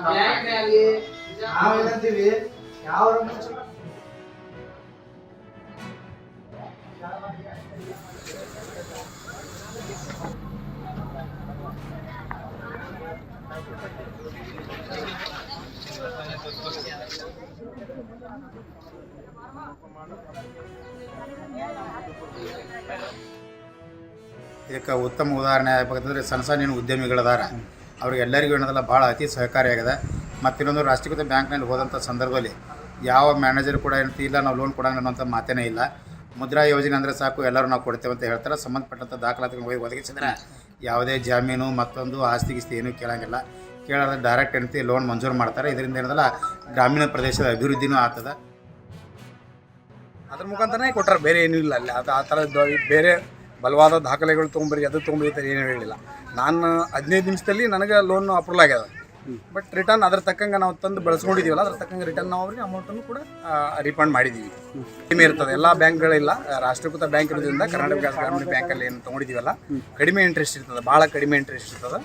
ನಾವೇನಂತೀವಿ ಯಾವ ಇದಕ್ಕೆ ಉತ್ತಮ ಉದಾಹರಣೆ ಆಗಬೇಕಂತಂದರೆ ಸಣ್ಣ ಸಣ್ಣ ಉದ್ಯಮಿಗಳದಾರ ಅವ್ರಿಗೆಲ್ಲರಿಗೂ ಏನದಲ್ಲ ಭಾಳ ಅತಿ ಸಹಕಾರಿಯಾಗಿದೆ. ಮತ್ತು ಇನ್ನೊಂದು ರಾಷ್ಟ್ರೀಕೃತ ಬ್ಯಾಂಕ್ನಲ್ಲಿ ಹೋದಂಥ ಸಂದರ್ಭದಲ್ಲಿ ಯಾವ ಮ್ಯಾನೇಜರ್ ಕೂಡ ಏನಂತ ಇಲ್ಲ ನಾವು ಲೋನ್ ಕೊಡೋಂಗೆ ಅನ್ನೋಂಥ ಮಾತೇ ಇಲ್ಲ. ಮುದ್ರಾ ಯೋಜನೆ ಅಂದರೆ ಸಾಕು ಎಲ್ಲರೂ ನಾವು ಕೊಡ್ತೇವೆ ಅಂತ ಹೇಳ್ತಾರೆ. ಸಂಬಂಧಪಟ್ಟಂಥ ದಾಖಲಾತಿಗಳು ಒದಗಿಸಿದ್ರೆ ಯಾವುದೇ ಜಾಮೀನು ಮತ್ತೊಂದು ಆಸ್ತಿ ಗಿಸ್ತಿ ಏನೂ ಕೇಳೋಂಗಿಲ್ಲ. ಕೇಳೋದ್ರೆ ಡೈರೆಕ್ಟ್ ಏನಂತ ಲೋನ್ ಮಂಜೂರು ಮಾಡ್ತಾರೆ. ಇದರಿಂದ ಏನದಲ್ಲ ಗ್ರಾಮೀಣ ಪ್ರದೇಶದ ಅಭಿವೃದ್ಧಿನೂ ಆಗ್ತದೆ. ಅದ್ರ ಮುಖಾಂತರನೇ ಕೊಟ್ಟರೆ ಬೇರೆ ಏನೂ ಇಲ್ಲ ಅಲ್ಲಿ. ಅದು ಆ ಥರದ್ದು ಬೇರೆ ಬಲವಾದ ದಾಖಲೆಗಳು ತೊಗೊಂಬರಿ ಅದು ತೊಗೊಂಬರಿ ಅಂತ ಏನೂ ಹೇಳಿಲ್ಲ. ನಾನು 15 ನಿಮಿಷದಲ್ಲಿ ನನಗೆ ಲೋನ್ ಅಪ್ರೂವಲ್ ಆಗ್ಯದ. ಬಟ್ ರಿಟರ್ನ್ ಅದ್ರ ತಕ್ಕಂಗೆ ನಾವು ತಂದು ಬಳಸ್ಕೊಂಡಿದ್ದೀವಲ್ಲ, ಅದ್ರ ತಕ್ಕಂಗೆ ರಿಟರ್ನ್ ನಾವು ಅವ್ರಿಗೆ ಅಮೌಂಟನ್ನು ಕೂಡ ರಿಫಂಡ್ ಮಾಡಿದ್ದೀವಿ. ಕಡಿಮೆ ಇರ್ತದೆ, ಎಲ್ಲ ಬ್ಯಾಂಕ್ಗಳಿಲ್ಲ. ರಾಷ್ಟ್ರೀಕೃತ ಬ್ಯಾಂಕ್ ಇರೋದ್ರಿಂದ ಕರ್ನಾಟಕ ಗ್ರಾಮೀಣ ಬ್ಯಾಂಕಲ್ಲಿ ಏನು ತೊಗೊಂಡಿದ್ದೀವಲ್ಲ, ಕಡಿಮೆ ಇಂಟ್ರೆಸ್ಟ್ ಇರ್ತದೆ, ಭಾಳ ಕಡಿಮೆ ಇಂಟ್ರೆಸ್ಟ್ ಇರ್ತದೆ.